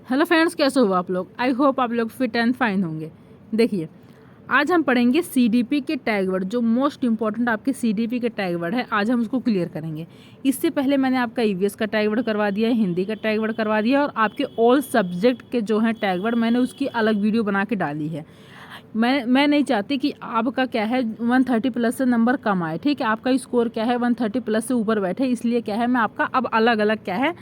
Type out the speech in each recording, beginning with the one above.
Hello friends, कैसे हो आप लोग। आई होप आप लोग फिट एंड फाइन होंगे। देखिए, आज हम पढ़ेंगे सीडीपी के टैग वर्ड, जो मोस्ट इंपॉर्टेंट आपके सीडीपी के टैग वर्ड है। आज हम उसको क्लियर करेंगे। इससे पहले मैंने आपका ईवीएस का टैग वर्ड करवा दिया है, हिंदी का टैग वर्ड करवा दिया है, और आपके ऑल सब्जेक्ट के जो हैं टैग वर्ड मैंने उसकी अलग वीडियो बना के डाली है। मैं नहीं चाहती कि आपका क्या है 130 प्लस से नंबर कम आए। ठीक है, आपका स्कोर क्या है 130 प्लस से ऊपर बैठे, इसलिए क्या है मैं आपका अब अलग अलग क्या है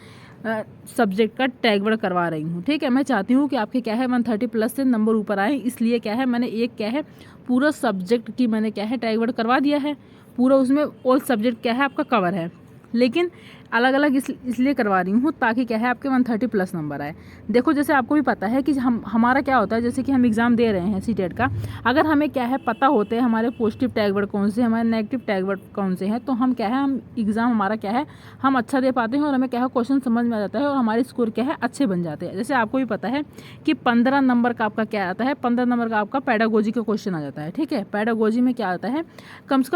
सब्जेक्ट का टैग वर्ड करवा रही हूँ। ठीक है, मैं चाहती हूँ कि आपके क्या है 130 प्लस से नंबर ऊपर आए, इसलिए क्या है मैंने एक क्या है पूरा सब्जेक्ट की मैंने क्या है टैग वर्ड करवा दिया है। पूरा उसमें ऑल सब्जेक्ट क्या है आपका कवर है, लेकिन अलग अलग इसलिए करवा रही हूँ ताकि क्या है आपके 130 प्लस नंबर आए। देखो, जैसे आपको भी पता है कि हमारा क्या होता है, जैसे कि हम एग्ज़ाम दे रहे हैं सीटेट का, अगर हमें क्या है पता होते हैं हमारे पॉजिटिव टैग वर्ड कौन से, हमारे नेगेटिव टैग वर्ड कौन से हैं, तो हम क्या है हम एग्ज़ाम हमारा क्या है हम अच्छा दे पाते हैं और हमें क्या है क्वेश्चन समझ में आ जाता है और हमारे स्कोर क्या है अच्छे बन जाते हैं। जैसे आपको भी पता है कि 15 नंबर का आपका क्या आता है, 15 नंबर का आपका पेडागोजी का क्वेश्चन आ जाता है। ठीक है, पेडागोजी में क्या आता है कम से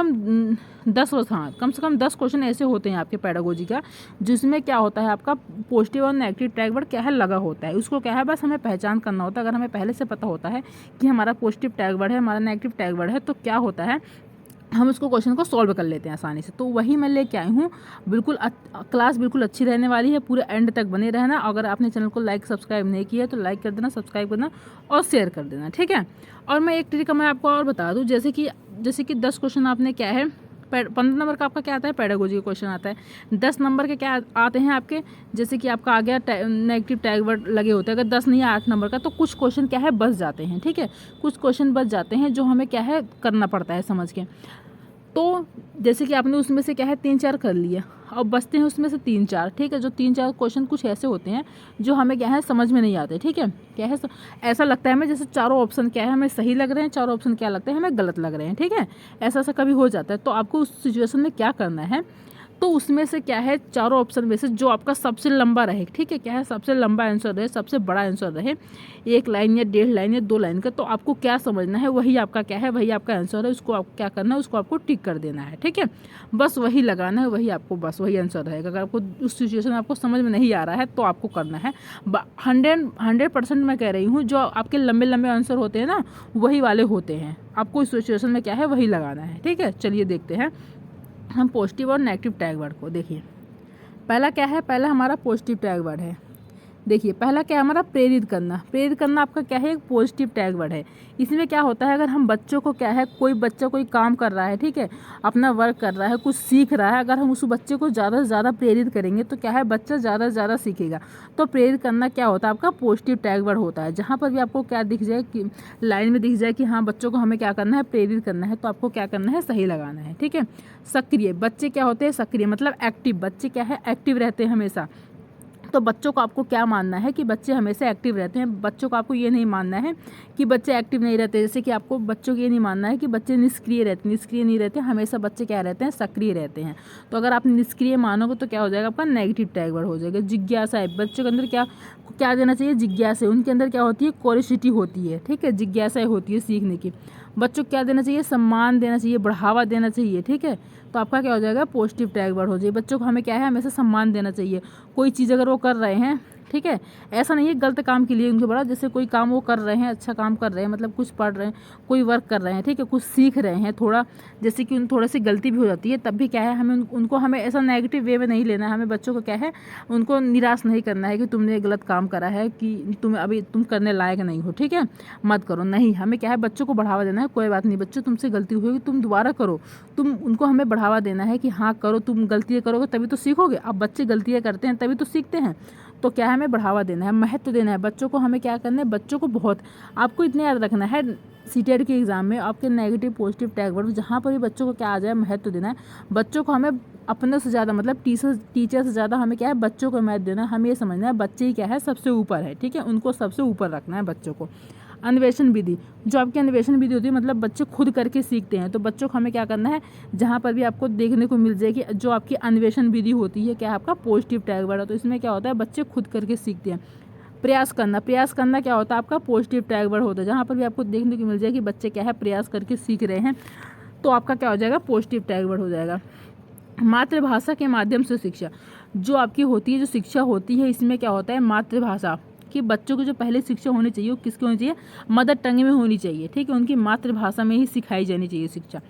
कम 10 क्वेश्चन ऐसे होते हैं आपके पेडागोजी का, जिसमें क्या होता है आपका पॉजिटिव और नेगेटिव टैग वर्ड क्या है लगा होता है। उसको क्या है बस हमें पहचान करना होता है। अगर हमें पहले से पता होता है कि हमारा पॉजिटिव टैग वर्ड है, हमारा नेगेटिव टैग वर्ड है, तो क्या होता है हम उसको क्वेश्चन को सॉल्व कर लेते हैं आसानी से। तो वही मैं लेके आई हूँ। बिल्कुल क्लास बिल्कुल अच्छी रहने वाली है, पूरे एंड तक बने रहना। अगर आपने चैनल को लाइक सब्सक्राइब नहीं किया तो लाइक कर देना, सब्सक्राइब करना और शेयर कर देना। ठीक है, और मैं एक तरीका मैं आपको और बता दूँ, जैसे कि 10 क्वेश्चन आपने क्या है 15 नंबर का आपका क्या आता है पेडागोजी का क्वेश्चन आता है। 10 नंबर के क्या आते हैं आपके, जैसे कि आपका आ गया नेगेटिव टैग वर्ड लगे होते हैं। अगर 10 नहीं है 8 नंबर का, तो कुछ क्वेश्चन क्या है बच जाते हैं। ठीक है, कुछ क्वेश्चन बच जाते हैं जो हमें क्या है करना पड़ता है समझ के। तो जैसे कि आपने उसमें से क्या है 3-4 कर लिए और बचते हैं उसमें से 3-4। ठीक है, जो 3-4 क्वेश्चन कुछ ऐसे होते हैं जो हमें क्या है समझ में नहीं आते। ठीक है, क्या है ऐसा लगता है हमें जैसे चारों ऑप्शन क्या है हमें सही लग रहे हैं, चारों ऑप्शन क्या लगते हैं हमें गलत लग रहे हैं। ठीक है, ऐसा कभी हो जाता है। तो आपको उस सिचुएशन में क्या करना है, तो उसमें से क्या है चारों ऑप्शन में से जो आपका सबसे लंबा रहे, ठीक है, क्या है सबसे लंबा आंसर रहे, सबसे बड़ा आंसर रहे, 1 लाइन या 1.5 लाइन या 2 लाइन का, तो आपको क्या समझना है वही आपका क्या है वही आपका आंसर है। उसको आप क्या करना है, उसको आपको टिक कर देना है। ठीक है, बस वही लगाना है, वही आपको बस वही आंसर रहेगा। अगर आपको उस सिचुएशन में आपको समझ में नहीं आ रहा है तो आपको करना है 100% मैं कह रही हूँ, जो आपके लंबे लंबे आंसर होते हैं ना वही वाले होते हैं। आपको इस सिचुएशन में क्या है वही लगाना है। ठीक है, चलिए देखते हैं हम पॉजिटिव और नेगेटिव टैग वर्ड को। देखिए, पहला क्या है, पहला हमारा पॉजिटिव टैग वर्ड है। देखिए, पहला क्या है हमारा प्रेरित करना। प्रेरित करना आपका क्या है एक पॉजिटिव टैग वर्ड है। इसमें क्या होता है, अगर हम बच्चों को क्या है कोई बच्चा कोई काम कर रहा है, ठीक है, अपना वर्क कर रहा है, कुछ सीख रहा है, अगर हम उस बच्चे को ज़्यादा से ज़्यादा प्रेरित करेंगे तो क्या है बच्चा ज़्यादा से ज़्यादा सीखेगा। तो प्रेरित करना क्या होता है आपका पॉजिटिव टैग वर्ड होता है। जहाँ पर भी आपको क्या दिख जाए कि लाइन में दिख जाए कि हाँ बच्चों को हमें क्या करना है प्रेरित करना है, तो आपको क्या करना है सही लगाना है। ठीक है, सक्रिय बच्चे क्या होते हैं, सक्रिय मतलब एक्टिव, बच्चे क्या है एक्टिव रहते हैं हमेशा। तो बच्चों को आपको क्या मानना है कि बच्चे हमेशा एक्टिव रहते हैं। बच्चों को आपको ये नहीं मानना है कि बच्चे एक्टिव नहीं रहते। जैसे कि आपको बच्चों को ये नहीं मानना है कि बच्चे निष्क्रिय रहते, निष्क्रिय नहीं रहते, हमेशा बच्चे क्या रहते हैं सक्रिय रहते हैं। तो अगर आप निष्क्रिय मानोगे तो क्या हो जाएगा आपका नेगेटिव टैग वर्ड हो जाएगा। जिज्ञासा है, बच्चों के अंदर क्या क्या देना चाहिए जिज्ञासा, उनके अंदर क्या होती है क्यूरियोसिटी होती है। ठीक है, जिज्ञासा होती है सीखने की। बच्चों को क्या देना चाहिए सम्मान देना चाहिए, बढ़ावा देना चाहिए। ठीक है, तो आपका क्या हो जाएगा पॉजिटिव टैग वर्ड हो जाएगा। बच्चों को हमें क्या है हमेशा सम्मान देना चाहिए। कोई चीज़ अगर वो कर रहे हैं, ठीक है, ऐसा नहीं है गलत काम के लिए उनको बड़ा, जैसे कोई काम वो कर रहे हैं अच्छा काम कर रहे हैं, मतलब कुछ पढ़ रहे हैं, कोई वर्क कर रहे हैं, ठीक है, कुछ सीख रहे हैं थोड़ा, जैसे कि उन थोड़ी सी गलती भी हो जाती है, तब भी क्या है हमें उनको हमें ऐसा नेगेटिव वे में नहीं लेना है। हमें बच्चों को क्या है उनको निराश नहीं करना है कि तुमने गलत काम करा है, कि तुम करने लायक नहीं हो, ठीक है, मत करो। नहीं, हमें क्या है बच्चों को बढ़ावा देना है। कोई बात नहीं बच्चों, तुमसे गलती हुई तुम दोबारा करो, तुम उनको हमें बढ़ावा देना है कि हाँ करो, तुम गलतियाँ करोगे तभी तो सीखोगे। अब बच्चे गलतियाँ करते हैं तभी तो सीखते हैं। तो क्या है हमें बढ़ावा देना है, महत्व देना है बच्चों को। हमें क्या करना है बच्चों को बहुत, आपको इतने याद रखना है सीटेट के एग्जाम में आपके नेगेटिव पॉजिटिव टैग वर्ड जहाँ पर भी बच्चों को क्या आ जाए महत्व देना है। बच्चों को हमें अपने से ज़्यादा मतलब टीचर से ज़्यादा हमें क्या है बच्चों को महत्व देना है। हमें ये समझना है बच्चे ही क्या है सबसे ऊपर है। ठीक है, उनको सबसे ऊपर रखना है बच्चों को। अन्वेषण विधि, जो आपकी अन्वेषण विधि होती है मतलब बच्चे खुद करके सीखते हैं। तो बच्चों को हमें क्या करना है, जहाँ पर भी आपको देखने को मिल जाएगी जो आपकी अन्वेषण विधि होती है क्या है आपका पॉजिटिव टैग वर्ड है। तो इसमें क्या होता है बच्चे खुद करके सीखते हैं। प्रयास करना, प्रयास करना क्या होता है आपका पॉजिटिव टैग वर्ड होता है। जहाँ पर भी आपको देखने को मिल जाएगी बच्चे क्या है प्रयास करके सीख रहे हैं, तो आपका क्या हो जाएगा पॉजिटिव टैग वर्ड हो जाएगा। मातृभाषा के माध्यम से शिक्षा, जो आपकी होती है जो शिक्षा होती है इसमें क्या होता है मातृभाषा, कि बच्चों की जो पहली शिक्षा होनी चाहिए वो किसकी होनी चाहिए, मदर टंग में होनी चाहिए, ठीक है, उनकी मातृभाषा में ही सिखाई जानी चाहिए शिक्षा।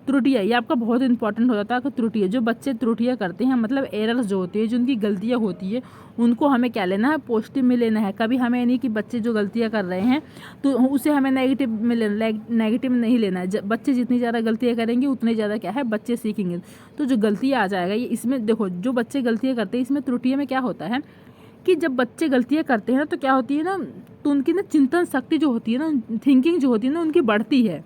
त्रुटियाँ, ये आपका बहुत इंपॉर्टेंट हो जाता है कि त्रुटियाँ, जो बच्चे त्रुटियाँ करते हैं मतलब एरर्स जो होती है, जो उनकी गलतियाँ होती है, उनको हमें क्या लेना है, पॉजिटिव में लेना है। कभी हमें नहीं कि बच्चे जो गलतियाँ कर रहे हैं तो उसे हमें नेगेटिव में लेना, नेगेटिव में नहीं लेना है। बच्चे जितनी ज़्यादा गलतियाँ करेंगे उतने ज़्यादा क्या है बच्चे सीखेंगे। तो जो गलतियाँ आ जाएगा ये इसमें देखो, जो बच्चे गलतियाँ करते हैं इसमें त्रुटियों में क्या होता है कि जब बच्चे गलतियाँ करते हैं ना तो क्या होती है ना, तो उनकी ना चिंतन शक्ति जो होती है ना, थिंकिंग जो होती है ना उनकी बढ़ती है,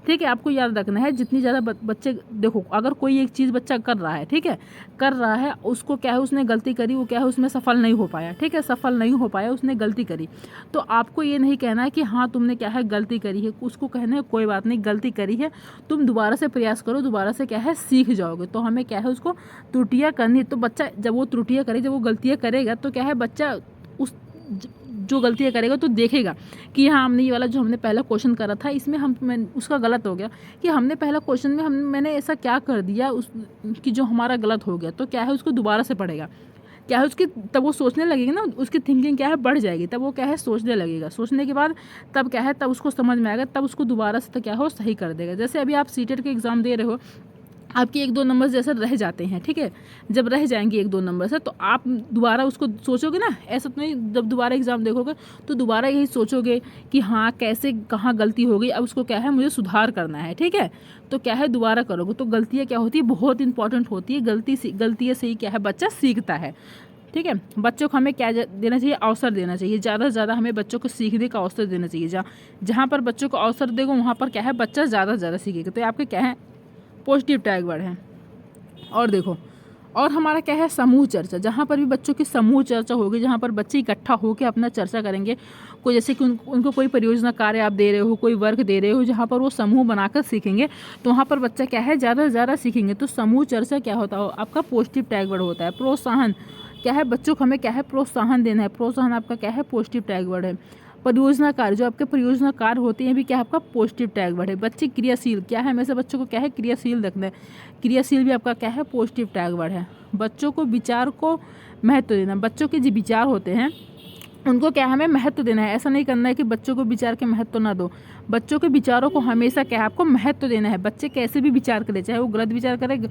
ठीक है। आपको याद रखना है जितनी ज़्यादा बच्चे, देखो अगर कोई एक चीज़ बच्चा कर रहा है, ठीक है, कर रहा है, उसको क्या है उसने गलती करी, वो क्या है उसमें सफल नहीं हो पाया, ठीक है, सफल नहीं हो पाया, उसने गलती करी, तो आपको ये नहीं कहना है कि हाँ तुमने क्या है गलती करी है, उसको कहना है कोई बात नहीं गलती करी है, तुम दोबारा से प्रयास करो, दोबारा से क्या है सीख जाओगे। तो हमें क्या है उसको त्रुटियाँ करनी, तो बच्चा जब वो त्रुटियाँ करे, जब वो गलतियाँ करेगा तो क्या है बच्चा उस जो गलतियाँ करेगा तो देखेगा कि हाँ हमने ये वाला जो हमने पहला क्वेश्चन करा था इसमें उसका गलत हो गया, कि हमने पहला क्वेश्चन में मैंने ऐसा क्या कर दिया उस कि जो हमारा गलत हो गया, तो क्या है उसको दोबारा से पढ़ेगा, क्या है उसकी तब वो सोचने लगेगा ना, उसकी थिंकिंग क्या है बढ़ जाएगी, तब वो क्या है सोचने लगेगा, सोचने के बाद तब क्या है तब उसको समझ में आएगा, तब उसको दोबारा से तो क्या हो सही कर देगा। जैसे अभी आप सीटेट के एग्ज़ाम दे रहे हो, आपके 1-2 नंबर जैसे रह जाते हैं, ठीक है, जब रह जाएंगे 1-2 नंबर से तो आप दोबारा उसको सोचोगे ना, ऐसा तो नहीं, जब दोबारा एग्ज़ाम देखोगे तो दोबारा यही सोचोगे कि हाँ कैसे कहाँ गलती हो गई, अब उसको क्या है मुझे सुधार करना है, ठीक है, तो क्या है दोबारा करोगे। तो गलतियाँ क्या होती है बहुत इंपॉर्टेंट होती है, गलतियाँ से ही क्या है बच्चा सीखता है, ठीक है। बच्चों को हमें क्या देना चाहिए, अवसर देना चाहिए, ज़्यादा से ज़्यादा हमें बच्चों को सीखने का अवसर देना चाहिए। जहाँ पर बच्चों को अवसर देगा वहाँ पर क्या है बच्चा ज़्यादा से ज़्यादा सीखेगा। तो आपके क्या है पॉजिटिव टैग वर्ड है। और देखो, और हमारा क्या है समूह चर्चा, जहाँ पर भी बच्चों की समूह चर्चा होगी, जहाँ पर बच्चे इकट्ठा होकर अपना चर्चा करेंगे, कोई जैसे कि उनको कोई परियोजना कार्य आप दे रहे हो, कोई वर्क दे रहे हो, जहाँ पर वो समूह बनाकर सीखेंगे तो वहाँ पर बच्चा क्या है ज़्यादा से ज़्यादा सीखेंगे। तो समूह चर्चा क्या होता है आपका पॉजिटिव टैग वर्ड होता है। प्रोत्साहन, क्या है बच्चों को हमें क्या है प्रोत्साहन देना है, प्रोत्साहन आपका क्या है पॉजिटिव टैग वर्ड है। परियोजना कार्य, जो आपके परियोजना कार्य होते हैं भी क्या है आपका पॉजिटिव टैग वर्ड है। बच्चे क्रियाशील, क्या है हमेशा बच्चों को क्या है क्रियाशील रखना है, क्रियाशील भी आपका क्या है पॉजिटिव टैग वर्ड है। बच्चों को विचार को महत्व देना, बच्चों के जो विचार होते हैं उनको क्या हमें महत्व देना है, ऐसा नहीं करना है कि बच्चों को विचार के महत्व ना दो, बच्चों के विचारों को हमेशा क्या है आपको महत्व देना है। बच्चे कैसे भी विचार करें, चाहे वो गलत विचार करें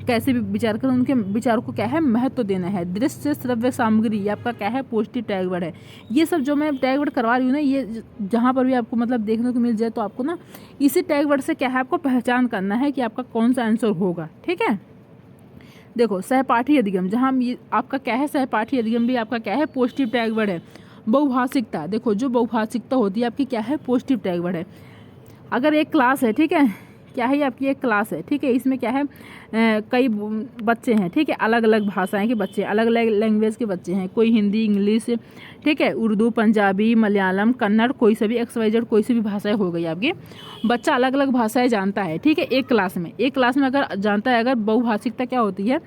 कैसे भी विचार करें, उनके विचारों को क्या है महत्व देना है। दृश्य श्रव्य सामग्री, ये आपका क्या है पॉजिटिव टैग वर्ड है। ये सब जो मैं टैग वर्ड करवा रही हूँ ना, ये जहाँ पर भी आपको मतलब देखने को मिल जाए तो आपको ना इसी टैग वर्ड से क्या है आपको पहचान करना है कि आपका कौन सा आंसर होगा, ठीक है। देखो सहपाठी अधिगम, जहाँ हम ये आपका क्या है सहपाठी अधिगम भी आपका क्या है पॉजिटिव टैग वर्ड है। बहुभाषिकता, देखो जो बहुभाषिकता होती है आपकी क्या है पॉजिटिव टैग वर्ड है। अगर एक क्लास है, ठीक है, क्या है ये आपकी एक क्लास है, ठीक है, इसमें क्या है कई बच्चे हैं, ठीक है, अलग अलग भाषाएं के बच्चे, अलग अलग लैंग्वेज के बच्चे हैं, कोई हिंदी इंग्लिश, ठीक है, उर्दू पंजाबी मलयालम कन्नड़, कोई सी भी XYZ कोई सी भी भाषाएं हो गई आपकी, बच्चा अलग अलग भाषाएं जानता है, ठीक है, एक क्लास में अगर जानता है, अगर बहुभाषिकता क्या होती है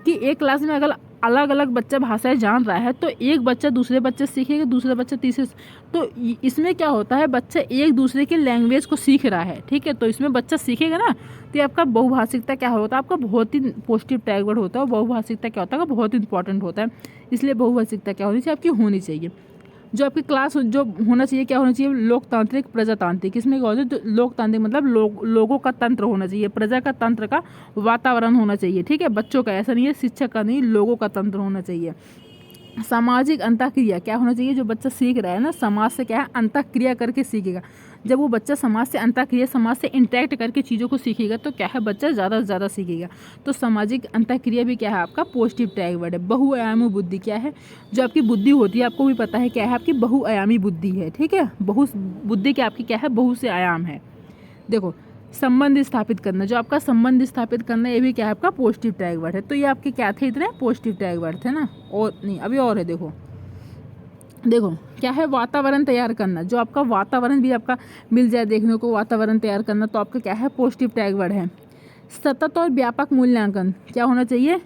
कि एक क्लास में अगर अलग अलग बच्चा भाषाएं जान रहा है तो एक बच्चा दूसरे बच्चे सीखेगा, दूसरा बच्चा तीसरे, तो इसमें क्या होता है बच्चा एक दूसरे की लैंग्वेज को सीख रहा है, ठीक है, तो इसमें बच्चा सीखेगा ना, तो आपका बहुभाषिकता क्या होता है आपका बहुत ही पॉजिटिव टैग वर्ड होता है। बहुभाषिकता क्या होता है बहुत इंपॉर्टेंट होता है, इसलिए बहुभाषिकता क्या होनी चाहिए आपकी होनी चाहिए। जो आपकी क्लास जो होना चाहिए क्या होना चाहिए लोकतांत्रिक प्रजातांत्रिक, इसमें क्या होता है तो लोकतांत्रिक मतलब लोगों का तंत्र होना चाहिए, प्रजा का तंत्र का वातावरण होना चाहिए, ठीक है, बच्चों का, ऐसा नहीं है शिक्षक का नहीं, लोगों का तंत्र होना चाहिए। सामाजिक अंतःक्रिया क्या होना चाहिए, जो बच्चा सीख रहा है ना समाज से क्या है अंतःक्रिया करके सीखेगा। जब वो बच्चा समाज से अंतःक्रिया समाज से इंटरेक्ट करके चीज़ों को सीखेगा तो क्या है बच्चा ज़्यादा से ज़्यादा सीखेगा। तो सामाजिक अंतःक्रिया भी क्या है आपका पॉजिटिव टैग वर्ड है। बहुआयामी बुद्धि क्या है, जो आपकी बुद्धि होती है आपको भी पता है क्या है आपकी बहुआयामी बुद्धि है, ठीक है, बुद्धि क्या आपकी क्या है बहुत से आयाम है। देखो संबंध स्थापित करना, जो आपका संबंध स्थापित करना ये भी क्या है आपका पॉजिटिव टैग वर्ड है। तो ये आपके क्या थे इतने पॉजिटिव टैग वर्ड थे ना, और नहीं अभी और है। देखो क्या है वातावरण तैयार करना, जो आपका वातावरण भी आपका मिल जाए देखने को, वातावरण तैयार करना तो आपका क्या है पॉजिटिव टैग वर्ड है। सतत और व्यापक मूल्यांकन क्या होना चाहिए,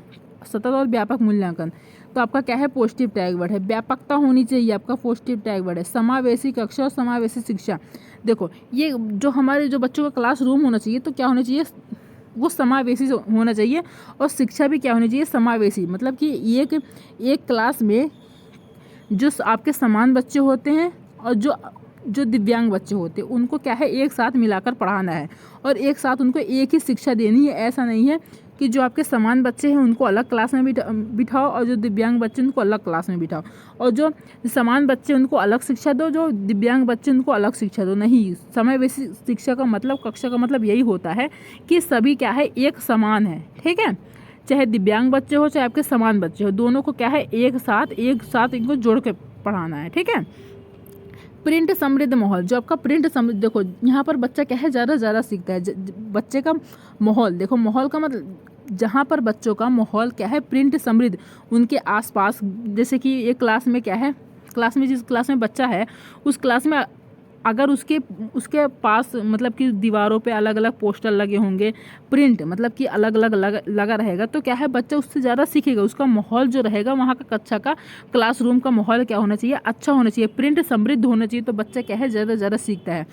सतत और व्यापक मूल्यांकन तो आपका क्या है पॉजिटिव टैग वर्ड है। व्यापकता होनी चाहिए आपका पॉजिटिव टैग वर्ड है। समावेशी कक्षा और समावेशी शिक्षा, देखो ये जो हमारे जो बच्चों का क्लासरूम होना चाहिए तो क्या होना चाहिए वो समावेशी होना चाहिए, और शिक्षा भी क्या होनी चाहिए समावेशी, मतलब कि एक क्लास में जो आपके समान बच्चे होते हैं और जो दिव्यांग बच्चे होते हैं उनको क्या है एक साथ मिलाकर पढ़ाना है और एक साथ उनको एक ही शिक्षा देनी है। ऐसा नहीं है कि जो आपके समान बच्चे हैं उनको अलग क्लास में बिठाओ और जो दिव्यांग बच्चे उनको अलग क्लास में बिठाओ, और जो समान बच्चे उनको अलग शिक्षा दो, जो दिव्यांग बच्चे उनको अलग शिक्षा दो। नहीं, समय बेसिक शिक्षा का मतलब, कक्षा का मतलब यही होता है कि सभी क्या है एक समान है। ठीक है, चाहे दिव्यांग बच्चे हो चाहे आपके समान बच्चे हो, दोनों को क्या है एक साथ इनको जोड़ के पढ़ाना है। ठीक है, प्रिंट समृद्ध माहौल, जो आपका प्रिंट समृद्ध, देखो यहाँ पर बच्चा क्या है ज़्यादा सीखता है। बच्चे का माहौल, देखो माहौल का मतलब जहाँ पर बच्चों का माहौल क्या है प्रिंट समृद्ध, उनके आसपास, जैसे कि एक क्लास में क्या है, क्लास में जिस क्लास में बच्चा है उस क्लास में अगर उसके पास मतलब कि दीवारों पे अलग अलग पोस्टर लगे होंगे, प्रिंट मतलब कि अलग अलग लगा रहेगा, तो क्या है बच्चा उससे ज़्यादा सीखेगा। उसका माहौल जो रहेगा वहाँ का कक्षा का क्लासरूम का माहौल क्या होना चाहिए, अच्छा होना चाहिए, प्रिंट समृद्ध होना चाहिए, तो बच्चा क्या है ज़्यादा सीखता है।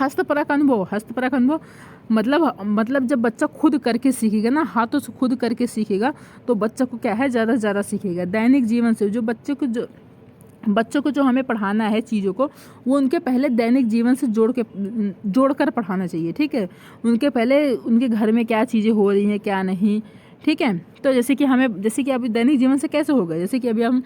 हस्तपरक अनुभव मतलब जब बच्चा खुद करके सीखेगा ना, हाथों से खुद करके सीखेगा, तो बच्चा को क्या है ज़्यादा सीखेगा। दैनिक जीवन से, जो बच्चों को जो हमें पढ़ाना है चीज़ों को, वो उनके पहले दैनिक जीवन से जोड़कर पढ़ाना चाहिए। ठीक है, उनके पहले उनके घर में क्या चीज़ें हो रही हैं क्या नहीं। ठीक है, तो जैसे कि अभी दैनिक जीवन से कैसे होगा, जैसे कि अभी हम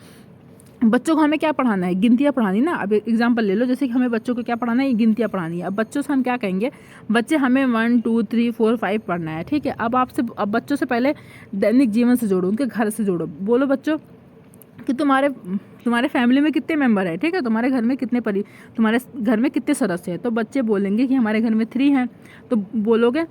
बच्चों को हमें क्या पढ़ाना है, गिनतियाँ पढ़ानी ना। अब एग्जांपल ले लो, जैसे कि हमें बच्चों को क्या पढ़ाना है, गिनतियाँ पढ़ानी है। अब बच्चों से हम क्या कहेंगे, बच्चे हमें 1 2 3 4 5 पढ़ना है। ठीक है, अब बच्चों से पहले दैनिक जीवन से जोड़ो, उनके घर से जोड़ो। बोलो बच्चों कि तुम्हारे फैमिली में कितने मेंबर है। ठीक है, तुम्हारे घर में कितने सदस्य हैं। तो बच्चे बोलेंगे कि हमारे घर में 3 हैं। तो बोलोगे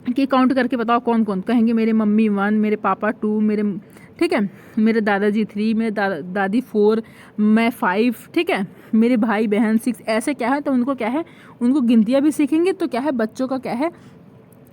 कि काउंट करके बताओ कौन कौन, कहेंगे मेरे मम्मी 1, मेरे पापा 2, ठीक है, मेरे दादाजी 3, मेरे दादी 4, मैं 5। ठीक है, मेरे भाई बहन 6। ऐसे क्या है, तो उनको क्या है, उनको गिनतियाँ भी सीखेंगे, तो क्या है बच्चों का क्या है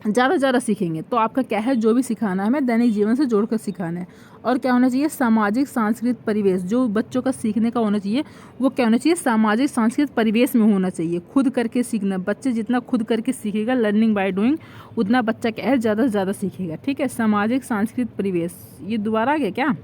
ज़्यादा सीखेंगे। तो आपका क्या है, जो भी सिखाना है हमें दैनिक जीवन से जोड़कर सिखाना है। और क्या होना चाहिए, सामाजिक सांस्कृतिक परिवेश, जो बच्चों का सीखने का होना चाहिए वो क्या होना चाहिए, सामाजिक सांस्कृतिक परिवेश में होना चाहिए। खुद करके सीखना, बच्चे जितना खुद करके सीखेगा, लर्निंग बाय डूइंग, उतना बच्चा क्या है ज़्यादा सीखेगा। ठीक है, सामाजिक सांस्कृतिक परिवेश, ये दोबारा आ गया क्या,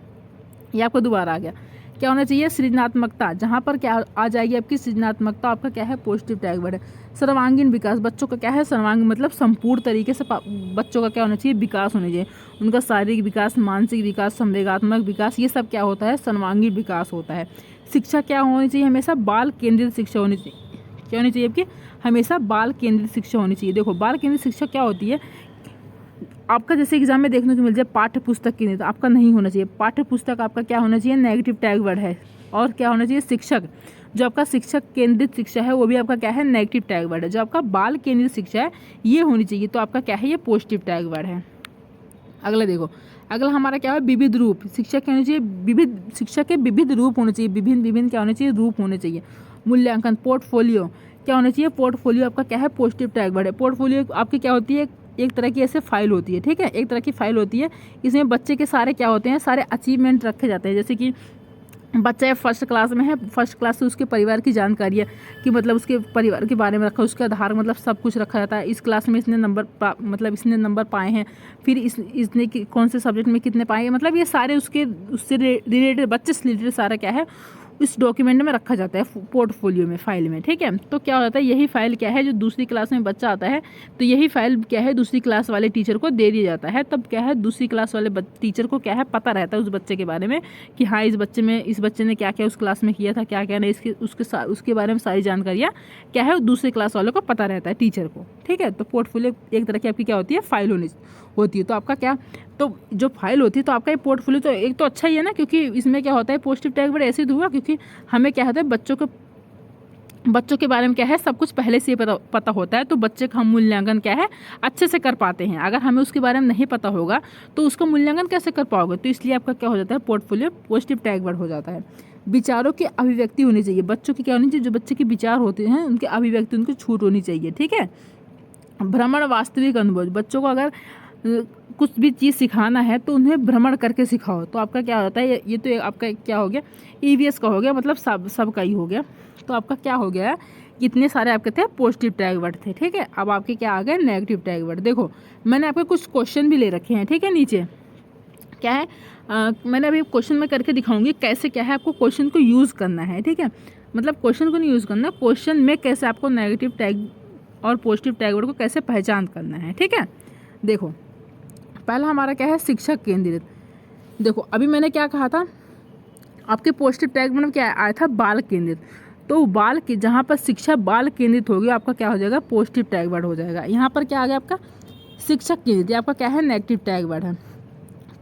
ये आपको दोबारा आ गया। क्या होना चाहिए, सृजनात्मकता, जहाँ पर क्या आ जाएगी आपकी सृजनात्मकता, आपका क्या है पॉजिटिव टैग वर्ड है। सर्वांगीण विकास, बच्चों का क्या है सर्वांगीण मतलब संपूर्ण तरीके से बच्चों का क्या होना चाहिए, विकास होना चाहिए। उनका शारीरिक विकास, मानसिक विकास, संवेगात्मक विकास, ये सब क्या होता है, सर्वांगीण विकास होता है। शिक्षा क्या होनी चाहिए, हमेशा बाल केंद्रित शिक्षा होनी चाहिए। क्या होनी चाहिए आपकी, हमेशा बाल केंद्रित शिक्षा होनी चाहिए। देखो बाल केंद्रित शिक्षा क्या होती है, आपका जैसे एग्जाम में देखने को मिल जाए पाठ्य पुस्तक की नहीं, तो आपका नहीं होना चाहिए। पाठ्य पुस्तक आपका क्या होना चाहिए, नेगेटिव टैग वर्ड है। और क्या होना चाहिए, शिक्षक, जो आपका शिक्षक केंद्रित शिक्षा है वो भी आपका क्या है, नेगेटिव टैग वर्ड है। जो आपका बाल केंद्रित शिक्षा है ये होनी चाहिए, तो आपका क्या है, ये पॉजिटिव टैग वर्ड है। अगला देखो, अगला हमारा क्या है, विविध रूप, शिक्षा क्या होनी चाहिए, विविध, शिक्षा के विविध रूप होने चाहिए। विभिन्न क्या होने चाहिए, रूप होने चाहिए। मूल्यांकन, पोर्टफोलियो क्या होना चाहिए, पोर्टफोलियो आपका क्या है, पॉजिटिव टैग वर्ड है। पोर्टफोलियो आपकी क्या होती है, एक तरह की ऐसे फाइल होती है। ठीक है, एक तरह की फाइल होती है, इसमें बच्चे के सारे क्या होते हैं, सारे अचीवमेंट रखे जाते हैं। जैसे कि बच्चा फर्स्ट क्लास में है, फर्स्ट क्लास से उसके परिवार की जानकारी है कि मतलब उसके परिवार के बारे में रखा, उसके आधार मतलब सब कुछ रखा जाता है। इस क्लास में इसने नंबर पाए हैं, फिर इसने कौन से सब्जेक्ट में कितने पाए हैं, मतलब ये सारे उससे रिलेटेड, बच्चे से रिलेटेड सारा क्या है इस डॉक्यूमेंट में रखा जाता है, पोर्टफोलियो में, फाइल में। ठीक है, तो क्या होता है, यही फाइल क्या है, जो दूसरी क्लास में बच्चा आता है तो यही फाइल क्या है दूसरी क्लास वाले टीचर को दे दिया जाता है। तब क्या है, दूसरी क्लास वाले टीचर को क्या है पता रहता है उस बच्चे के बारे में कि हाँ इस बच्चे ने क्या क्या उस क्लास में किया था, क्या क्या नहीं, उसके बारे में सारी जानकारियाँ क्या है दूसरी क्लास वालों को पता रहता है, टीचर को। ठीक है, तो पोर्टफोलियो एक तरह की आपकी क्या होती है, फाइल होती है। तो आपका क्या, तो जो फाइल होती है, तो आपका ये पोर्टफोलियो तो एक तो अच्छा ही है ना, क्योंकि इसमें क्या होता है पॉजिटिव टैग वर्ड ऐसे हुआ क्योंकि हमें क्या होता है बच्चों के बारे में क्या है सब कुछ पहले से पता होता है, तो बच्चे का हम मूल्यांकन क्या है अच्छे से कर पाते हैं। अगर हमें उसके बारे में नहीं पता होगा तो उसका मूल्यांकन कैसे कर पाओगे, तो इसलिए आपका क्या हो जाता है, पोर्टफोलियो पॉजिटिव टैग वर्ड हो जाता है। विचारों की अभिव्यक्ति होनी चाहिए, बच्चों की क्या होनी चाहिए, जो बच्चे के विचार होते हैं उनकी अभिव्यक्ति, उनकी छूट होनी चाहिए। ठीक है, भ्रमण, वास्तविक अनुभव, बच्चों को अगर कुछ भी चीज़ सिखाना है तो उन्हें भ्रमण करके सिखाओ, तो आपका क्या होता है, ये तो आपका क्या हो गया, ईवीएस का हो गया, मतलब सब का ही हो गया। तो आपका क्या हो गया, इतने सारे आपके थे पॉजिटिव टैग वर्ड थे। ठीक है, अब आपके क्या आ गए, नेगेटिव टैग वर्ड। देखो मैंने आपके कुछ क्वेश्चन भी ले रखे हैं। ठीक है, नीचे क्या है, मैंने अभी क्वेश्चन में करके दिखाऊंगी कैसे क्या है आपको क्वेश्चन को यूज़ करना है, ठीक है। मतलब क्वेश्चन को नहीं यूज़ करना, क्वेश्चन में कैसे आपको नेगेटिव टैग और पॉजिटिव टैग वर्ड को कैसे पहचान करना है, ठीक है। देखो पहला हमारा क्या है, शिक्षक केंद्रित। देखो अभी मैंने क्या कहा था, आपके पॉजिटिव टैग मतलब क्या आया था, बाल केंद्रित। तो बाल के जहाँ पर शिक्षा बाल केंद्रित होगी आपका क्या हो जाएगा, पॉजिटिव टैग वर्ड हो जाएगा। यहाँ पर क्या आ गया आपका शिक्षक केंद्रित, आपका क्या है, नेगेटिव टैग वर्ड है।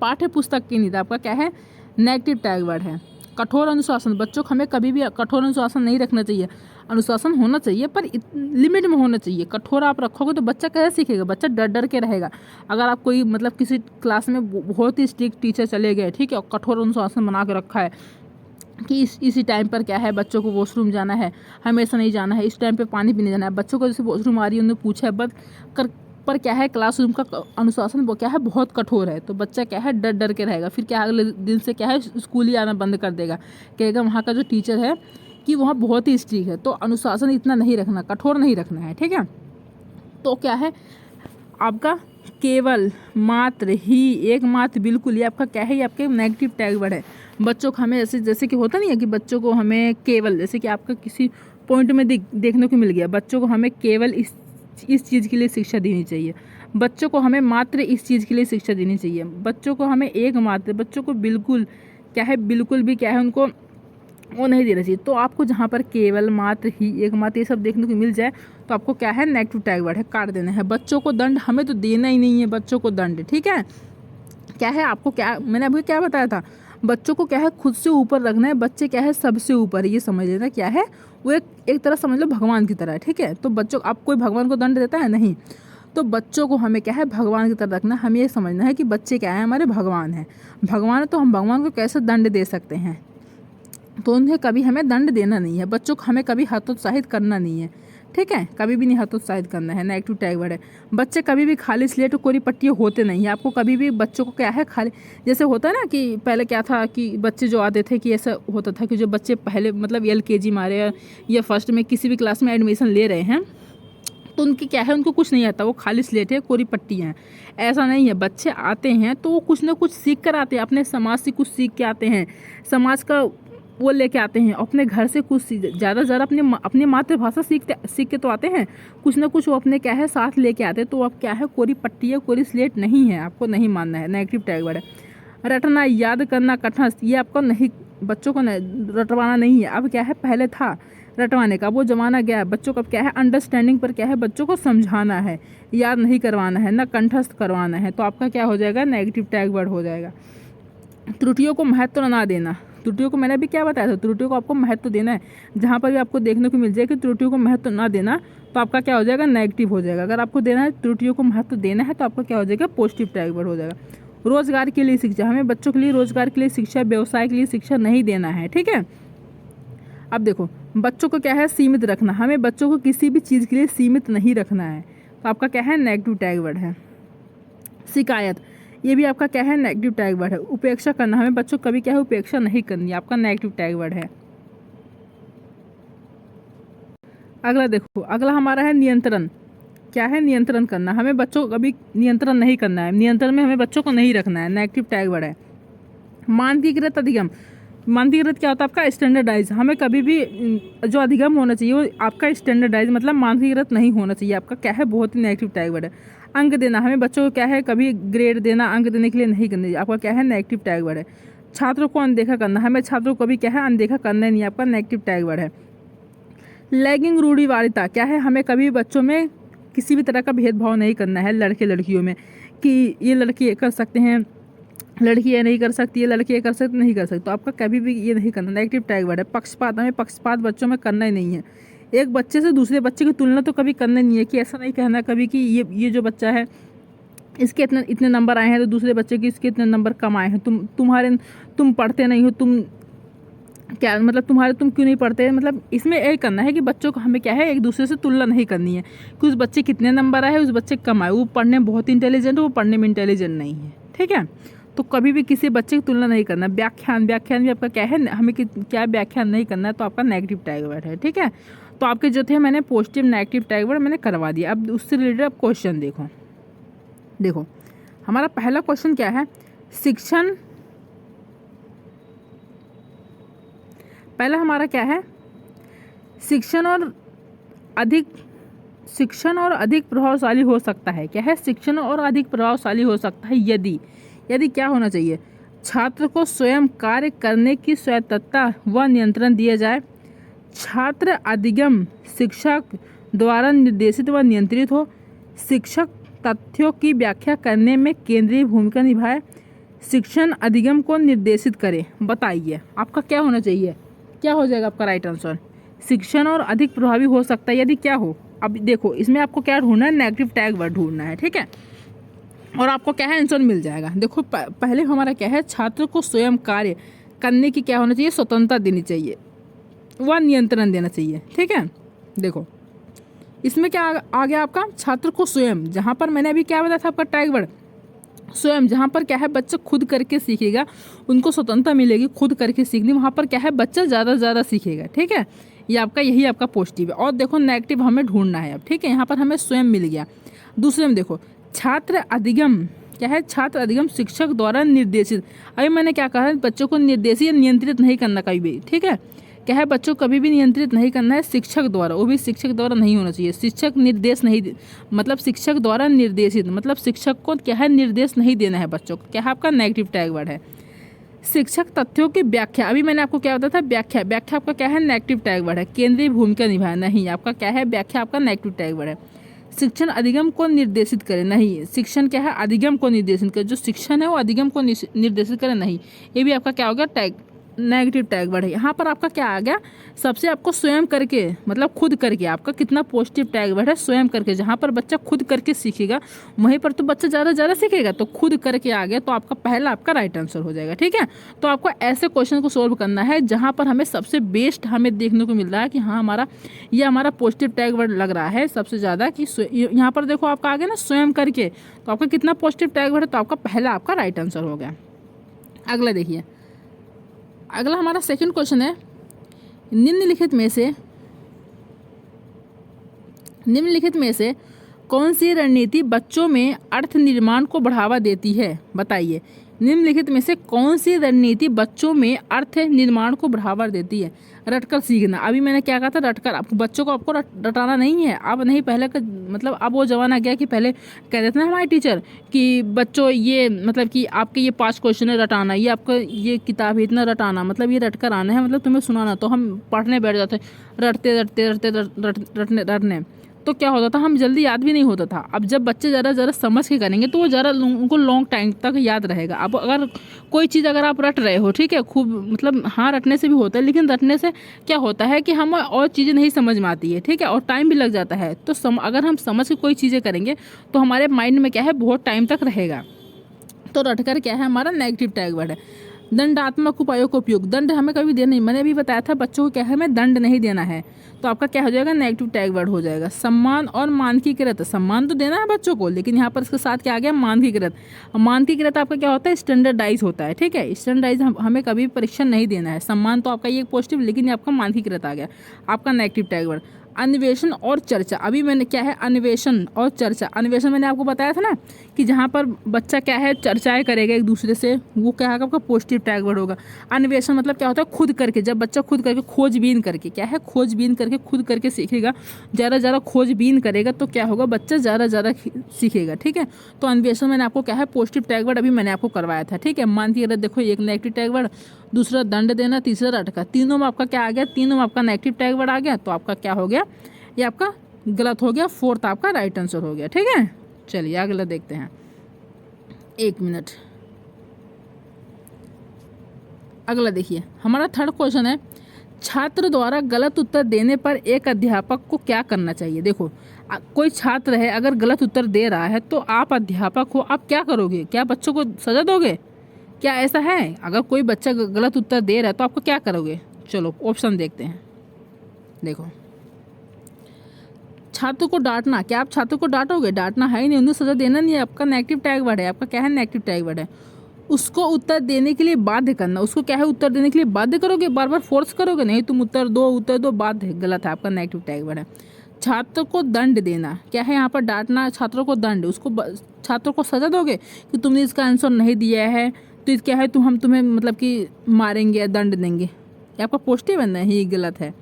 पाठ्य पुस्तक केंद्रित आपका क्या है, नेगेटिव टैग वर्ड है। कठोर अनुशासन, बच्चों को हमें कभी भी कठोर अनुशासन नहीं रखना चाहिए। अनुशासन होना चाहिए पर लिमिट में होना चाहिए। कठोर आप रखोगे तो बच्चा कैसे सीखेगा, बच्चा डर डर के रहेगा। अगर आप कोई मतलब किसी क्लास में बहुत ही स्ट्रिक्ट टीचर चले गए, ठीक है, और कठोर अनुशासन बना के रखा है कि इसी टाइम पर क्या है, बच्चों को वॉशरूम जाना है, हमेशा नहीं जाना है, इस टाइम पे पानी पीने जाना है, बच्चों को जैसे वॉशरूम आ रही है उन्होंने पूछा बट कर पर क्या है, क्लासरूम का अनुशासन वो क्या है, बहुत कठोर है। तो बच्चा क्या है, डर डर के रहेगा। फिर क्या अगले दिन से क्या है, स्कूल ही आना बंद कर देगा, कहेगा वहाँ का जो टीचर है कि वहाँ बहुत ही स्ट्रिक्ट है। तो अनुशासन इतना नहीं रखना, कठोर नहीं रखना है, ठीक है। तो क्या है आपका केवल, मात्र, ही, एकमात्र, बिल्कुल, ये आपका क्या है, ये आपके नेगेटिव टैग वर्ड है। बच्चों को हमें जैसे कि होता नहीं है कि बच्चों को हमें केवल, जैसे कि आपका किसी पॉइंट में देखने को मिल गया, बच्चों को हमें केवल इस चीज़ के लिए शिक्षा देनी चाहिए, बच्चों को हमें मात्र इस चीज़ के लिए शिक्षा देनी चाहिए, बच्चों को हमें एकमात्र, बच्चों को बिल्कुल क्या है, बिल्कुल भी क्या है उनको वो नहीं देना चाहिए। तो आपको जहाँ पर केवल, मात्र, ही, एकमात्र ये सब देखने को मिल जाए तो आपको क्या है, नेगेटिव टैग वर्ड है, काट देना है। बच्चों को दंड हमें तो देना ही नहीं है, बच्चों को दंड, ठीक है। क्या है आपको, क्या मैंने अभी क्या बताया था, बच्चों को क्या है खुद से ऊपर रखना है। बच्चे क्या है सबसे ऊपर है, ये समझ लेना। क्या है वो एक तरह समझ लो भगवान की तरह है, ठीक है। तो बच्चों, आप कोई भगवान को दंड देता है नहीं, तो बच्चों को हमें क्या है भगवान की तरह रखना। हमें ये समझना है कि बच्चे क्या है, हमारे भगवान हैं। भगवान है तो हम भगवान को कैसे दंड दे सकते हैं, तो उन्हें कभी हमें दंड देना नहीं है। बच्चों को हमें कभी हतोत्साहित करना नहीं है, ठीक है, कभी भी नहीं हतोत्साहित करना है। नेगेटिव टैग वर्ड है। बच्चे कभी भी खाली स्लेट और कोरी पट्टी होते नहीं है। आपको कभी भी बच्चों को क्या है, खाली, जैसे होता है ना कि पहले क्या था कि बच्चे जो आते थे कि ऐसा होता था कि जो बच्चे पहले मतलब LKG मारे या फर्स्ट में किसी भी क्लास में एडमिशन ले रहे हैं तो उनकी क्या है, उनको कुछ नहीं आता, वो खाली स्लेट है, कोरी पट्टी हैं। ऐसा नहीं है, बच्चे आते हैं तो वो कुछ ना कुछ सीख कर आते हैं, अपने समाज से कुछ सीख के आते हैं, समाज का वो लेके आते हैं, अपने घर से कुछ ज़्यादा ज़्यादा अपनी मातृभाषा सीख के तो आते हैं, कुछ ना कुछ वो अपने क्या है साथ लेके आते हैं। तो अब क्या है, कोरी पट्टी है, कोरी स्लेट नहीं है, आपको नहीं मानना है। नेगेटिव टैग वर्ड है। रटना, याद करना, कंठस्थ, ये आपको नहीं, बच्चों को रटवाना नहीं है। अब क्या है, पहले था रटवाने का, वो जमाना गया है। बच्चों को अब क्या है, अंडरस्टैंडिंग पर क्या है, बच्चों को समझाना है, याद नहीं करवाना है, ना कंठस्थ करवाना है। तो आपका क्या हो जाएगा, नेगेटिव टैग वर्ड हो जाएगा। त्रुटियों को महत्व ना देना, त्रुटियों को मैंने अभी क्या बताया था, त्रुटियों को आपको महत्व देना है। जहाँ पर भी आपको देखने को मिल जाए कि त्रुटियों को महत्व ना देना, तो आपका क्या हो जाएगा, नेगेटिव हो जाएगा। अगर आपको देना है, त्रुटियों को महत्व देना है, तो आपका क्या हो जाएगा, पॉजिटिव टैग वर्ड हो जाएगा। रोजगार के लिए शिक्षा, हमें बच्चों के लिए रोजगार के लिए शिक्षा, व्यवसाय के लिए शिक्षा नहीं देना है, ठीक है। अब देखो बच्चों को क्या है, सीमित रखना, हमें बच्चों को किसी भी चीज़ के लिए सीमित नहीं रखना है। तो आपका क्या है, नेगेटिव टैग वर्ड है। शिकायत, ये भी आपका क्या है, नेगेटिव टैग वर्ड है। उपेक्षा करना, हमें बच्चों को कभी क्या है, उपेक्षा नहीं करनी, आपका नेगेटिव टैग वर्ड है। अगला देखो, अगला हमारा है नियंत्रण। क्या है, नियंत्रण करना, हमें बच्चों को कभी नियंत्रण नहीं करना है, नियंत्रण में हमें बच्चों को नहीं रखना है, नेगेटिव टैग वर्ड है। मानकीकृत अधिगम, मानकीकृत क्या होता है, आपका स्टैंडर्डाइज, हमें कभी भी जो अधिगम होना चाहिए वो आपका स्टैंडर्डाइज मतलब मानकीकृत नहीं होना चाहिए, आपका क्या है, बहुत ही नेगेटिव टैग वर्ड है। अंक देना, हमें बच्चों को क्या है, कभी ग्रेड देना, अंक देने के लिए नहीं करना चाहिए, आपका क्या है, नेगेटिव टैग वर्ड है। छात्रों को अनदेखा करना, हमें छात्रों को कभी क्या है, अनदेखा करना नहीं, आपका नेगेटिव टैग वर्ड है। लैगिंग, रूढ़िवादिता, क्या है, हमें कभी बच्चों में किसी भी तरह का भेदभाव नहीं करना है, लड़के लड़कियों में, कि ये लड़के ये कर सकते हैं, लड़की ये नहीं कर सकती, ये लड़के ये कर सकते नहीं कर सकते, तो आपका कभी भी ये नहीं करना, नेगेटिव टैग वर्ड है। पक्षपात, हमें पक्षपात बच्चों में करना ही नहीं है। एक बच्चे से दूसरे बच्चे की तुलना तो कभी करना नहीं है, कि ऐसा नहीं कहना कभी कि ये जो बच्चा है इसके इतने नंबर आए हैं तो दूसरे बच्चे के इसके इतने नंबर कम आए हैं, तुम पढ़ते नहीं हो, तुम क्या मतलब तुम क्यों नहीं पढ़ते, मतलब इसमें यही करना है कि बच्चों को हमें क्या है, एक दूसरे से तुलना नहीं करनी है कि उस बच्चे कितने नंबर आए, उस बच्चे कम आए, वो पढ़ने में बहुत इंटेलिजेंट है, वो पढ़ने में इंटेलिजेंट नहीं है, ठीक है। तो कभी भी किसी बच्चे की तुलना नहीं करना। व्याख्यान भी आपका क्या है, हमें क्या व्याख्यान नहीं करना है, तो आपका नेगेटिव टैग वर्ड है, ठीक है। तो आपके जो थे मैंने पॉजिटिव नेगेटिव टैग वर्ड मैंने करवा दिया। अब उससे रिलेटेड आप क्वेश्चन देखो हमारा पहला क्वेश्चन क्या है, शिक्षण पहला हमारा क्या है, शिक्षण और अधिक प्रभावशाली हो सकता है। क्या है, शिक्षण और अधिक प्रभावशाली हो सकता है यदि क्या होना चाहिए, छात्र को स्वयं कार्य करने की स्वायत्तता व नियंत्रण दिया जाए, छात्र अधिगम शिक्षक द्वारा निर्देशित व नियंत्रित हो, शिक्षक तथ्यों की व्याख्या करने में केंद्रीय भूमिका निभाए, शिक्षण अधिगम को निर्देशित करे। बताइए आपका क्या होना चाहिए, क्या हो जाएगा आपका राइट आंसर। शिक्षण और अधिक प्रभावी हो सकता है यदि क्या हो। अब देखो इसमें आपको क्या ढूंढना है, नेगेटिव टैग वर्ड ढूंढना है, ठीक है, और आपको क्या है आंसर मिल जाएगा। देखो पहले हमारा क्या है, छात्र को स्वयं कार्य करने की क्या होना चाहिए, स्वतंत्रता देनी चाहिए व नियंत्रण देना चाहिए, ठीक है। देखो इसमें क्या आ गया आपका, छात्र को स्वयं, जहाँ पर मैंने अभी क्या बताया था आपका टैग वर्ड स्वयं, जहाँ पर क्या है बच्चा खुद करके सीखेगा, उनको स्वतंत्रता मिलेगी खुद करके सीखनी, वहाँ पर क्या है बच्चा ज़्यादा से ज़्यादा सीखेगा, ठीक है। ये आपका यही आपका पॉजिटिव है। और देखो नेगेटिव हमें ढूंढना है अब, ठीक है, यहाँ पर हमें स्वयं मिल गया। दूसरे में देखो छात्र अधिगम, क्या है, छात्र अधिगम शिक्षक द्वारा निर्देशित। अभी मैंने क्या कहा है, बच्चों को निर्देशित या नियंत्रित नहीं करना कभी भी, ठीक है। क्या है, बच्चों को कभी भी नियंत्रित नहीं करना है शिक्षक द्वारा, वो भी शिक्षक द्वारा नहीं होना चाहिए। शिक्षक निर्देश नहीं मतलब शिक्षक द्वारा निर्देशित, मतलब शिक्षक को क्या है निर्देश नहीं देना है बच्चों को, क्या है आपका नेगेटिव टैग वर्ड है। शिक्षक तथ्यों की व्याख्या, अभी मैंने आपको क्या बताया था, व्याख्या आपका क्या है नेगेटिव टैग वर्ड है। केंद्रीय भूमिका निभाए, नहीं, आपका क्या है व्याख्या आपका नेगेटिव टैग वर्ड है। शिक्षण अधिगम को निर्देशित करे, नहीं, शिक्षण क्या है अधिगम को निर्देशित करे, जो शिक्षण है वो अधिगम को निर्देशित करे, नहीं, ये भी आपका क्या हो गया टैग नेगेटिव टैग वर्ड है। यहाँ पर आपका क्या आ गया, सबसे आपको स्वयं करके मतलब खुद करके, आपका कितना पॉजिटिव टैग वर्ड है स्वयं करके, जहाँ पर बच्चा खुद करके सीखेगा वहीं पर तो बच्चा ज़्यादा सीखेगा, तो खुद करके आ गया, तो आपका पहला आपका राइट आंसर हो जाएगा, ठीक है। तो आपको ऐसे क्वेश्चन को सोल्व करना है जहाँ पर हमें सबसे बेस्ट हमें देखने को मिल रहा है कि हाँ हमारा पॉजिटिव टैग वर्ड लग रहा है सबसे ज़्यादा, कि यहाँ पर देखो आपका आ गया ना स्वयं करके, तो आपका कितना पॉजिटिव टैग वर्ड है, तो आपका पहला आपका राइट आंसर हो गया। अगला देखिए, अगला हमारा सेकंड क्वेश्चन है, निम्नलिखित में से कौन सी रणनीति बच्चों में अर्थ निर्माण को बढ़ावा देती है। बताइए निम्नलिखित में से कौन सी रणनीति बच्चों में अर्थ निर्माण को बढ़ावा देती है। रटकर सीखना, अभी मैंने क्या कहा था, रटकर, आपको बच्चों को आपको रटाना नहीं है। अब नहीं, पहले का मतलब अब वो जमाना गया कि पहले कह देते ना हमारे टीचर कि बच्चों ये मतलब कि आपके ये 5 क्वेश्चन है रटाना, ये आपका ये किताब है इतना रटाना, मतलब ये रटकर आना है, मतलब तुम्हें सुनाना। तो हम पढ़ने बैठ जाते रटने, तो क्या होता था, हम जल्दी याद भी नहीं होता था। अब जब बच्चे ज़रा समझ के करेंगे तो वो उनको लॉन्ग टाइम तक याद रहेगा। अब अगर कोई चीज़ अगर आप रट रहे हो, ठीक है, खूब मतलब हाँ रटने से भी होता है, लेकिन रटने से क्या होता है कि हम और चीज़ें नहीं समझ में आती है, ठीक है, और टाइम भी लग जाता है। तो अगर हम समझ के कोई चीज़ें करेंगे तो हमारे माइंड में क्या है बहुत टाइम तक रहेगा। तो रटकर क्या है हमारा नेगेटिव टैग वर्ड है। दंडात्मक उपायों का उपयोग, दंड हमें कभी देना नहीं, मैंने अभी बताया था बच्चों को क्या है हमें दंड नहीं देना है, तो आपका क्या हो जाएगा नेगेटिव टैग वर्ड हो जाएगा। सम्मान और मानकीकृत, सम्मान तो देना है बच्चों को, लेकिन यहाँ पर इसके साथ क्या आ गया मानकीकृत। मानकीकृत आपका क्या होता है स्टैंडर्डाइज होता है, ठीक है, स्टैंडर्डाइज हमें कभी परीक्षण नहीं देना है। सम्मान तो आपका ये पॉजिटिव, लेकिन ये आपका मानकीकृत आ गया, आपका नेगेटिव टैग वर्ड। अन्वेषण और चर्चा, अभी मैंने क्या है अन्वेषण और चर्चा, अन्वेषण मैंने आपको बताया था ना कि जहाँ पर बच्चा क्या है चर्चाएं करेगा एक दूसरे से, वो क्या है आपका पॉजिटिव टैग वर्ड होगा। अन्वेषण मतलब क्या होता है खुद करके, जब बच्चा खुद करके खोजबीन करके, क्या है खोजबीन करके खुद करके सीखेगा, ज़्यादा खोजबीन करेगा तो क्या होगा बच्चा ज़्यादा सीखेगा, ठीक है। तो अन्वेषण मैंने आपको क्या है पॉजिटिव टैग वर्ड अभी मैंने आपको करवाया था, ठीक है। मानकीकृत देखो एक नेगेटिव टैग वर्ड, दूसरा दंड देना, तीसरा रटका, तीनों में आपका क्या आ गया, तीनों में आपका नेगेटिव टैग वर्ड आ गया, तो आपका क्या हो गया ये आपका गलत हो गया, फोर्थ आपका राइट आंसर हो गया, ठीक है। चलिए अगला देखते हैं, 1 मिनट। अगला देखिए हमारा थर्ड क्वेश्चन है, छात्र द्वारा गलत उत्तर देने पर एक अध्यापक को क्या करना चाहिए। देखो कोई छात्र है अगर गलत उत्तर दे रहा है तो आप अध्यापक हो, आप क्या करोगे, क्या बच्चों को सजा दोगे, क्या ऐसा है। अगर कोई बच्चा गलत उत्तर दे रहा है तो आपको क्या करोगे। चलो ऑप्शन देखते हैं। देखो छात्र को डांटना, क्या आप छात्र को डांटोगे, डांटना है ही नहीं, उन्हें सजा देना नहीं है, आपका नेगेटिव टैग वर्ड है, आपका क्या है नेगेटिव टैग वर्ड है। उसको उत्तर देने के लिए बाध्य करना, उसको क्या है उत्तर देने के लिए बाध्य करोगे, बार बार फोर्स करोगे, नहीं तुम उत्तर दो बाध्य, गलत है, आपका नेगेटिव टैग वर्ड है। छात्र को दंड देना, क्या है यहाँ पर डांटना छात्रों को दंड, उसको छात्रों को सजा दोगे कि तुमने इसका आंसर नहीं दिया है तो क्या है हम तुम्हें मतलब कि मारेंगे या दंड देंगे, ये आपका पॉजिटिव है, नहीं गलत है।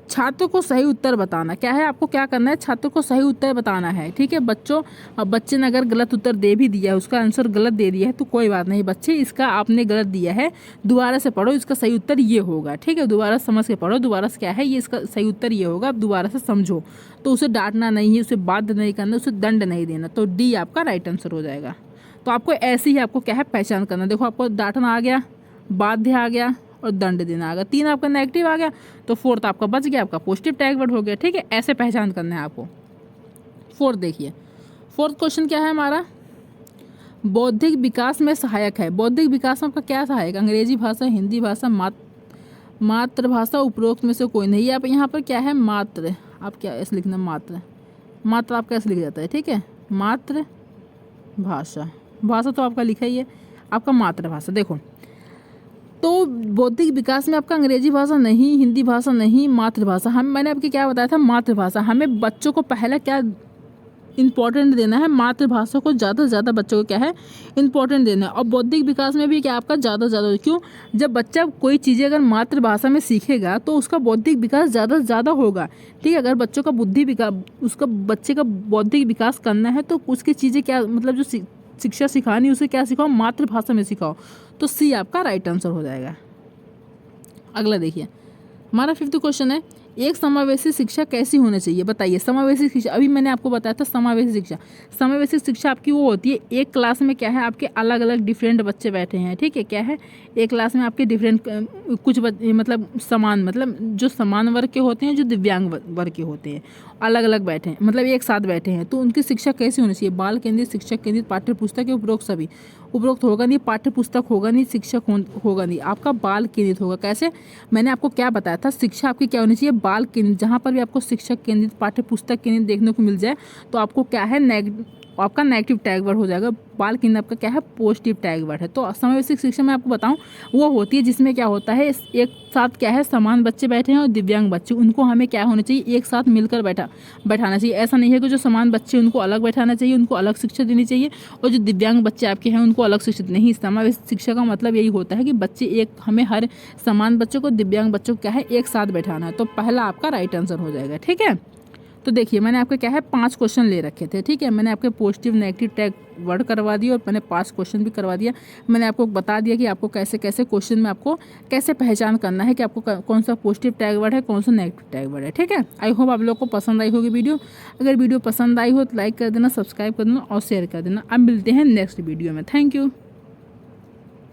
छात्र को सही उत्तर बताना, क्या है आपको क्या करना है, छात्र को सही उत्तर बताना है। ठीक है बच्चों, अब बच्चे ने अगर गलत उत्तर दे भी दिया है, उसका आंसर गलत दे दिया है तो कोई बात नहीं बच्चे, इसका आपने गलत दिया है, दोबारा से पढ़ो, इसका सही उत्तर ये होगा। ठीक है, दोबारा समझ के पढ़ो, दोबारा से क्या है ये इसका सही उत्तर ये होगा, अब दोबारा से समझो। तो उसे डांटना नहीं है, उसे बाध्य नहीं करना, उसे दंड नहीं देना। तो डी आपका राइट आंसर हो जाएगा। तो आपको ऐसे ही आपको क्या है पहचान करना। देखो आपको डांटना आ गया, बाध्य आ गया और दंड देना आ गया, 3 आपका नेगेटिव आ गया, तो 4th आपका बच गया, आपका पॉजिटिव टैग वर्ड हो गया। ठीक है, ऐसे पहचान करना है आपको। 4th देखिए, 4th क्वेश्चन क्या है हमारा, बौद्धिक विकास में सहायक है। बौद्धिक विकास में आपका क्या सहायक, अंग्रेजी भाषा, हिंदी भाषा, मातृभाषा, उपरोक्त में से कोई नहीं। आप यहाँ पर क्या है मात्र, आप क्या ऐसे लिखना, मात्र आपका ऐसे लिखा जाता है। ठीक है, मातृभाषा, भाषा तो आपका लिखा ही है, आपका मातृभाषा। देखो तो बौद्धिक विकास में आपका अंग्रेजी भाषा नहीं, हिंदी भाषा नहीं, मातृभाषा। मैंने आपको क्या बताया था, मातृभाषा। हमें बच्चों को पहला क्या इंपॉर्टेंट देना है, मातृभाषा को ज़्यादा से ज़्यादा बच्चों को क्या है इंपॉर्टेंट देना है। और बौद्धिक विकास में भी क्या आपका ज़्यादा से ज़्यादा, क्यों, जब बच्चा कोई चीज़ें अगर मातृभाषा में सीखेगा तो उसका बौद्धिक विकास ज़्यादा से ज़्यादा होगा। ठीक है, अगर बच्चों का बुद्धि विकास, उसका बच्चे का बौद्धिक विकास करना है तो उसकी चीज़ें क्या, मतलब जो शिक्षा सिखानी उसे क्या सिखाओ, मातृभाषा में सिखाओ। तो सी आपका राइट आंसर हो जाएगा। अगला देखिए, हमारा 5th क्वेश्चन है, एक समावेशी शिक्षा कैसी होनी चाहिए, बताइए। समावेशी शिक्षा, अभी मैंने आपको बताया था समावेशी शिक्षा। समावेशी शिक्षा आपकी वो होती है, एक क्लास में क्या है आपके अलग अलग डिफरेंट बच्चे बैठे हैं। ठीक है, क्या है एक क्लास में आपके डिफरेंट कुछ मतलब समान, मतलब जो समान वर्ग के होते हैं, जो दिव्यांग वर्ग के होते हैं, अलग अलग बैठे हैं, मतलब एक साथ बैठे हैं। तो उनकी शिक्षा कैसी होनी चाहिए, बाल केंद्रित, शिक्षक केंद्रित, पाठ्य पुस्तक के उपरोक्त सभी। उपरोक्त होगा नहीं, पाठ्य पुस्तक होगा नहीं, शिक्षक होगा नहीं, आपका बाल केंद्रित होगा। कैसे, मैंने आपको क्या बताया था, शिक्षा आपकी क्या होनी चाहिए, बाल केंद्रित। जहाँ पर भी आपको शिक्षक केंद्रित, पाठ्य पुस्तक केंद्रित देखने को मिल जाए तो आपको क्या है आपका नेगेटिव टैग वर्ड हो जाएगा। बाल केंद्र आपका क्या है पॉजिटिव टैग वर्ड है। तो समावेशी शिक्षा में आपको बताऊं वो होती है जिसमें क्या होता है, एक साथ क्या है समान बच्चे बैठे हैं और दिव्यांग बच्चे, उनको हमें क्या होना चाहिए, एक साथ मिलकर बैठाना चाहिए। ऐसा नहीं है कि जो समान बच्चे उनको अलग बैठाना चाहिए, उनको अलग शिक्षा देनी चाहिए, और जो दिव्यांग बच्चे आपके हैं उनको अलग शिक्षा नहीं। समावेशी शिक्षा का मतलब यही होता है कि बच्चे एक, हमें हर समान बच्चों को, दिव्यांग बच्चों को क्या है एक साथ बैठाना है। तो पहला आपका राइट आंसर हो जाएगा। ठीक है, तो देखिए मैंने आपके क्या है 5 क्वेश्चन ले रखे थे। ठीक है, मैंने आपके पॉजिटिव नेगेटिव टैग वर्ड करवा दिया और मैंने 5 क्वेश्चन भी करवा दिया। मैंने आपको बता दिया कि आपको कैसे कैसे क्वेश्चन में आपको कैसे पहचान करना है कि आपको कौन सा पॉजिटिव टैग वर्ड है, कौन सा नेगेटिव टैग वर्ड है। ठीक है, आई होप आप लोग को पसंद आई होगी वीडियो। अगर वीडियो पसंद आई हो तो लाइक कर देना, सब्सक्राइब कर देना और शेयर कर देना। अब मिलते हैं नेक्स्ट वीडियो में। Thank you.